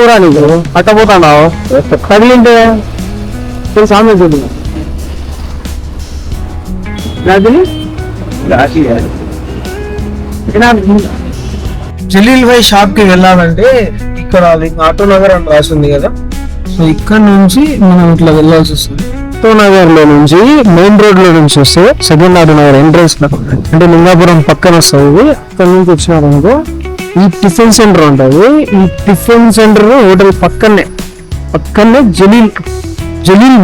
ఊరా నీకు పట్టపోతాడావు తగిలింటే సామె చూడు జలీల్ భాయ్ షాప్ కి వెళ్ళాలంటే ఇక్కడ ఆటో నగర్ అని రాసింది కదా, సో ఇక్కడ నుంచి మనం ఇట్లా వెళ్ళాల్సి వస్తుంది. ఆటో నగర్ లో నుంచి మెయిన్ రోడ్ లో నుంచి వస్తే సెకండ్ ఆటో నగర్ ఎంట్రన్స్ లో అంటే లింగాపురం పక్కన వస్తుంది. అక్కడ నుంచి వచ్చినారనుకో ఈ టిఫిన్ సెంటర్ ఉంటుంది. ఈ టిఫిన్ సెంటర్ హోటల్ పక్కనే జలీల్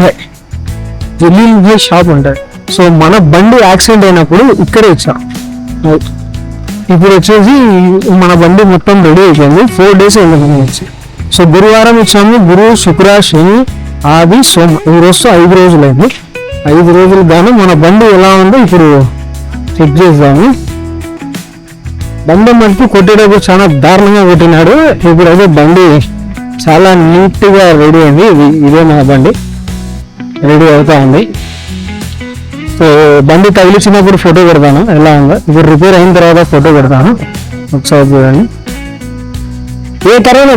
భాయ్ షాప్ ఉంటుంది. సో మన బండి యాక్సిడెంట్ అయినప్పుడు ఇక్కడే ఇచ్చాం. ఇప్పుడు వచ్చేసి మన బండి మొత్తం రెడీ అయిపోయింది. 4 days అయింది వచ్చి. సో గురువారం ఇచ్చాము, గురు శుక్ర శని ఆది సోమ, ఈ రోజు 5 రోజులైంది. 5 రోజులు గాను మన బండి ఎలా ఉందో ఇప్పుడు చెక్ చేద్దాము. బండి మటుకు కొట్టేటప్పుడు చాలా దారుణంగా కొట్టినాడు. ఇప్పుడైతే బండి చాలా నీట్ గా రెడీ అయింది. ఇదే మన బండి రెడీ అవుతా ఉంది. సో బండి తగిలిచ్చినప్పుడు ఫోటో పెడతాను ఎలా ఉందో. ఇప్పుడు రిపేర్ అయిన తర్వాత ఫోటో పెడతాను, ఒకసారి చూడండి. ఏ కరెక్ట్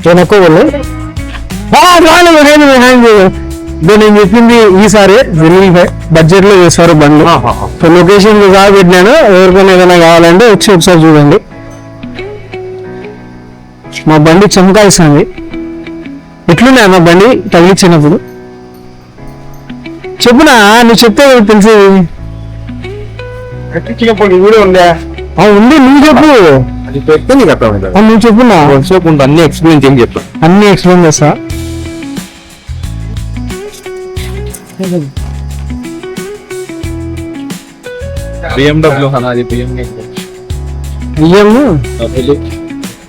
నేను ఎక్కువ వెళ్ళి నేను చెప్పింది ఈసారి బడ్జెట్ లో చేస్తారు బండ్లు. సో లొకేషన్ బాగా పెట్టినాను, ఎవరికైనా ఏదైనా కావాలంటే వచ్చి ఒకసారి చూడండి. మా బండి చమకాల్సింది. ఎట్లున్నాయి మా బండి తగిలిచ్చినప్పుడు చెప్పునా, నువ్వు చెప్తే తెలిసేది. ఉంది, నువ్వు చెప్పు. నువ్వు చెప్పునా, అన్ని ఎక్స్ప్లెయిన్ చేసి చెప్తా. అన్ని ఎక్స్ప్లెయిన్ చేస్తా.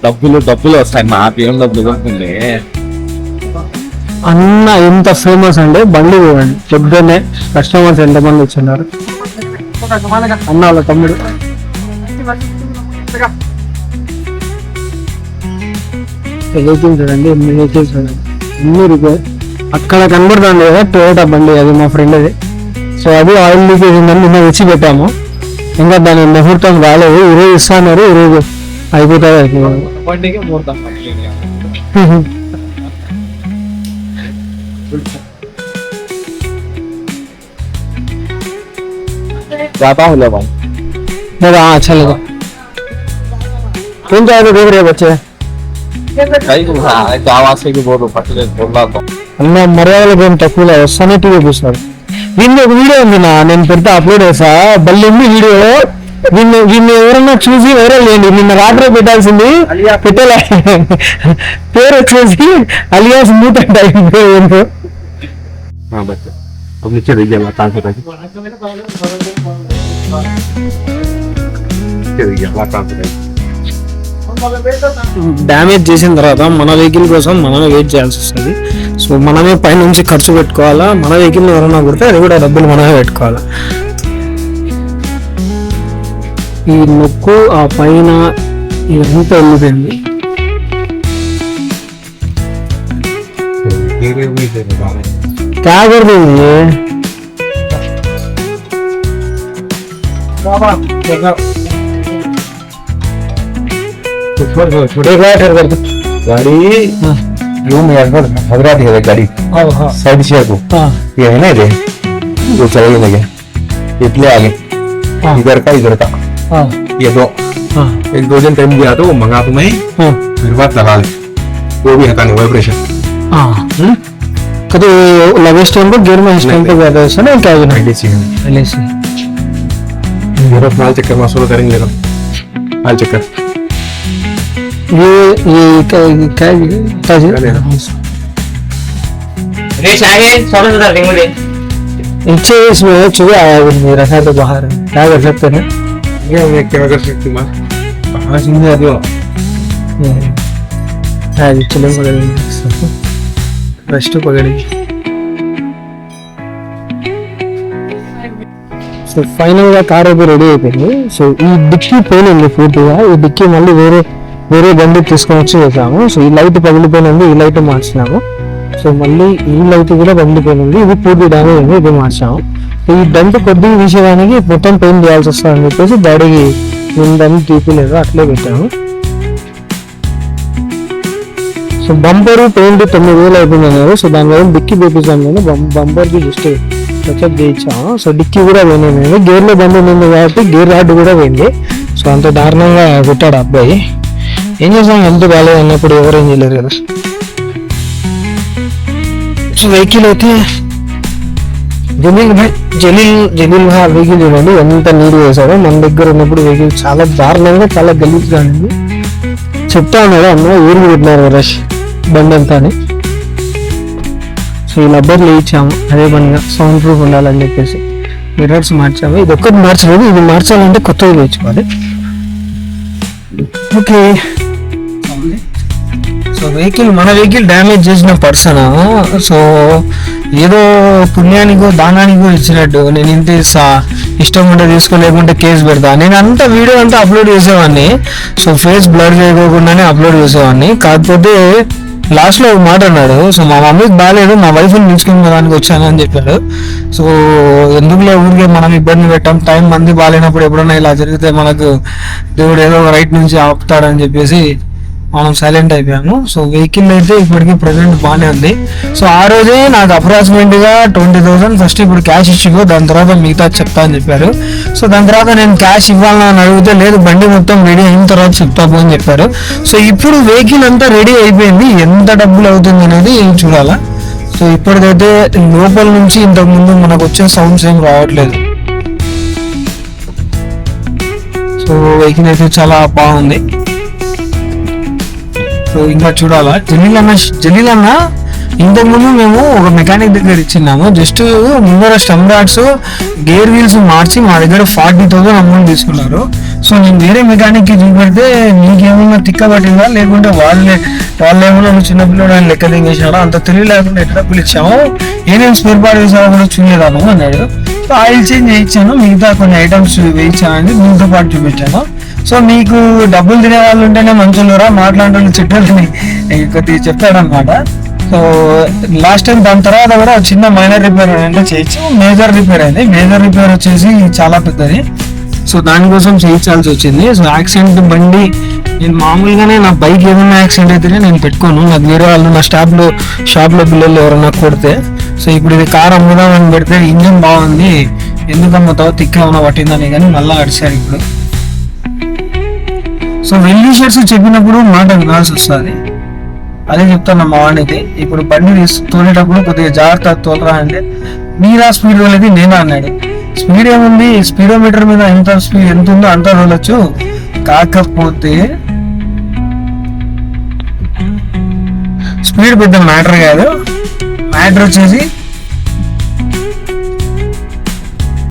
డబ్బులు వస్తాయి మా BMW అన్న. ఎంత ఫేమస్ అంటే బండి చూడండి, పొద్దున్నే కస్టమర్స్ ఎంతమంది వచ్చిన్నారు. అన్న వాళ్ళ తమ్ముడు చూడండి, ఎన్ని వెహికల్స్ చూడండి, ఎన్ని రిపేర్. అక్కడ కనబడుతుంది కదా టొయోటా బండి, అది మా ఫ్రెండ్ అది. సో అది ఆయిల్ లీకేజ్ ఉందని నిన్న వచ్చి పెట్టాము. ఇంకా దాని ముహూర్తం రాలేదు. ఈరోజు ఇస్తున్నారు, ఈరోజు అయిపోతుంది. जाता हूँ भाई। हाँ अच्छा लगा। कौन जाएगा देख रहे बच्चे? అన్న మర్యాదలు ఏం తక్కువ లేదు, వస్తానే టీవీ చూస్తారు. దీన్ని ఒక వీడియో ఉంది నా, నేను పెడితే అప్లోడ్ చేసా. బల్లి ఉంది వీడియో. దీన్ని ఎవరన్నా చూసి వైరల్ చేయండి. నిన్న రాత్రి పెట్టాల్సింది పెట్టలే. పేరు వచ్చేసి అలియాస్ మూట టైం. డ్యామేజ్ చేసిన తర్వాత మన వెహికల్ కోసం మనమే వెయిట్ చేయాల్సి వస్తుంది. సో మనమే పైనుంచి ఖర్చు పెట్టుకోవాలా. మన వెహికల్ ఎవరైనా కొడితే అది కూడా డబ్బులు మనమే పెట్టుకోవాలా. ఈ నొక్కు ఆ పైన ఇదంతా వెళ్ళిపోయింది. తాగడుతుంది. गाड़ी जो मैं हजरा थी गाड़ी साइड से को ये है ना ये जो चले लगे इतने आगे इधर का ये दो एक 2 दिन टाइम दिया तो मंगा तो मैं फिर बात लगा ले वो भी हटा नहीं वाइब्रेशन कभी लगे टाइम पर गियर में इस टाइम पे ज्यादा है ना क्या है एलएसी मेरा फाइल चेकर मसला करेंगे ना फाइल चेकर ये क्या नीचे इसमें चुहे आया रखा तो बाहर क्या कर सकते हैं? मैं क्या कर सकती हूँ बाहर से नहीं आती हूँ चलो पकड़ेंगे रेस्ट पकड़ेंगे. సో ఫైనల్ గా కార్ అయితే రెడీ అయిపోయింది. సో ఈ డిక్కీ పోయింది పూర్తిగా. ఈ డిక్కీ మళ్ళీ వేరే బండి తీసుకొని వచ్చి వేసాము. సో ఈ లైట్ పగిలిపోయింది, ఈ లైట్ మార్చినాము. సో మళ్ళీ ఈ లైట్ కూడా పగిలిపోయింది, ఇది పూర్తి డ్యామేజ్ ఉంది, ఇది మార్చాము. ఈ డంప్ కొద్దిగా తీసేయడానికి మొత్తం పెయింట్ చేయాల్సి వస్తుందని చెప్పేసి డాడీకి దాన్ని తీపలేదు, అట్లే పెట్టాము. సో బంపర్ పెయింట్ 9,000 అయిపోయింది అన్నారు. సో దాని వల్ల డిక్కీ వేపిస్తాను నేను, బంపర్కి జస్ట్ టచ్అప్ చేయించాము. సో డిక్కీ కూడా పోయినాయి, నేను గేర్లో బండి ఉంది కాబట్టి గేర్ రాడ్ కూడా పోయింది. సో అంత దారుణంగా పెట్టాడు అబ్బాయి. ఏం చేసాం, హెల్త్ బాగాలేదు అన్నప్పుడు ఎవరేం చేయలేరు కదా. సో వెహికల్ అయితే జలీల్ వెహికల్ చూడండి ఎంత నీట్ చేశాడో. మన దగ్గర ఉన్నప్పుడు వెహికల్ చాలా దారుణంగా చాలా గలీజ్గా ఉంది. చెప్తా ఉన్నాడు అన్న ఊరికి పెట్టినారు రష్ బండి అంతా అని. సో ఈ లబ్బర్లు ఇచ్చాము అదే పనిగా సౌండ్ ప్రూఫ్ ఉండాలని చెప్పేసి మిర్రర్స్ మార్చాము. ఇది ఒక్కటి మార్చలేదు, ఇది మార్చాలంటే కొత్తగా తెచ్చుకోవాలి. ఓకే, సో మన వెహికల్ డ్యామేజ్ చేసిన పర్సన్ సో ఏదో పుణ్యానికో దానానికో ఇచ్చినట్టు నేను ఇంత ఇస్తా, ఇష్టం ఉంటే తీసుకోలేకుంటే కేసు పెడతా, నేను అంతా వీడియో అంతా అప్లోడ్ చేసేవాడిని. సో ఫేస్ బ్లర్ చేయకోకుండానే అప్లోడ్ చేసేవాడిని. కాకపోతే లాస్ట్ లో ఒక మాట అన్నాడు, సో మా మమ్మీకి బాగాలేదు, మా వైఫ్ని నిలుచుకునేదానికి వచ్చాను అని చెప్పాడు. సో ఎందుకులే ఊరికే మనం ఇబ్బంది పెట్టాం, టైం మంది బాగాలేనప్పుడు ఎప్పుడైనా ఇలా జరిగితే మనకు దేవుడు ఏదో ఒక రైట్ నుంచి ఆపుతాడని చెప్పేసి మనం సైలెంట్ అయిపోయాము. సో వెహికల్ అయితే ఇప్పటికీ ప్రజెంట్ బాగానే ఉంది. సో ఆ రోజే నాకు అప్రాక్సిమేట్ గా 20,000 ఫస్ట్ ఇప్పుడు క్యాష్ ఇచ్చిగో, దాని తర్వాత మిగతా చెప్తా అని చెప్పారు. సో దాని తర్వాత నేను క్యాష్ ఇవ్వాలని అడిగితే లేదు బండి మొత్తం రెడీ అయిన తర్వాత చెప్తాము అని చెప్పారు. సో ఇప్పుడు వెహికల్ అంతా రెడీ అయిపోయింది, ఎంత డబ్బులు అవుతుంది అనేది చూడాలా. సో ఇప్పటికైతే లోపల నుంచి ఇంతకు ముందు మనకు వచ్చే సౌండ్స్ ఏం రావట్లేదు. సో వెహికల్ అయితే చాలా బాగుంది. సో ఇంకా చూడాలా. జలీల్ అన్న ఇంతకు ముందు మేము ఒక మెకానిక్ దగ్గర ఇచ్చినాము, జస్ట్ ముందర స్టమ్ రాడ్స్ గేర్ వీల్స్ మార్చి మా దగ్గర 40,000 అమౌంట్ తీసుకున్నారు. సో నేను వేరే మెకానిక్ కి చూపెడితే నీకేమన్నా తిక్క పట్టిందా లేకుంటే వాళ్ళేమన్నా చిన్నపిల్లడు అని లెక్క దిగేసాడా, అంత తెలివి లేకుండా ఎట్లా పిలిచాము, ఏమేమి స్పేర్ పార్ట్ వేసామో కూడా చూడలేదాము అన్నాడు. సో ఆయిల్ చేంజ్ చేయించాను, మిగతా కొన్ని ఐటమ్స్ వేయించానని మీతో పాటు చూపించాను. సో మీకు డబ్బులు తినే వాళ్ళు ఉంటేనే మంచులురా, మాట్లాడే చెట్టాలని కొద్దిగా చెప్పాడనమాట. సో లాస్ట్ టైం దాని తర్వాత కూడా చిన్న మైనర్ రిపేర్ అంటే చేయొచ్చు, మేజర్ రిపేర్ అయింది. మేజర్ రిపేర్ వచ్చేసి చాలా పెద్దది, సో దానికోసం చేయించాల్సి వచ్చింది. సో యాక్సిడెంట్ బండి నేను మామూలుగానే నా బైక్ ఏదైనా యాక్సిడెంట్ అయితేనే నేను పెట్టుకోను, నాకు వేరే వాళ్ళు నా షాప్లో పిల్లలు ఎవరైనా కొడితే. సో ఇప్పుడు ఇది కార్ అమ్ముదామని పెడితే ఇంజన్ బాగుంది, ఎందుకు అమ్ముతావు తిక్క ఏమైనా పట్టిందని కానీ మళ్ళీ అడిచారు ఇప్పుడు. సో వెల్విషర్స్ చెప్పినప్పుడు మాట వినాల్సి వస్తుంది, అదే చెప్తాను మా వాడికి. ఇప్పుడు బండి తోలేటప్పుడు కొద్దిగా జాగ్రత్త తోలరా అంటే మీరా స్పీడ్ తోలేది నేనా అన్నాడు. స్పీడ్ ఏముంది, స్పీడోమీటర్ మీద ఎంత ఉందో అంత తోలొచ్చు, కాకపోతే స్పీడ్ పెద్ద మ్యాటర్ కాదు, మ్యాటర్ వచ్చేసి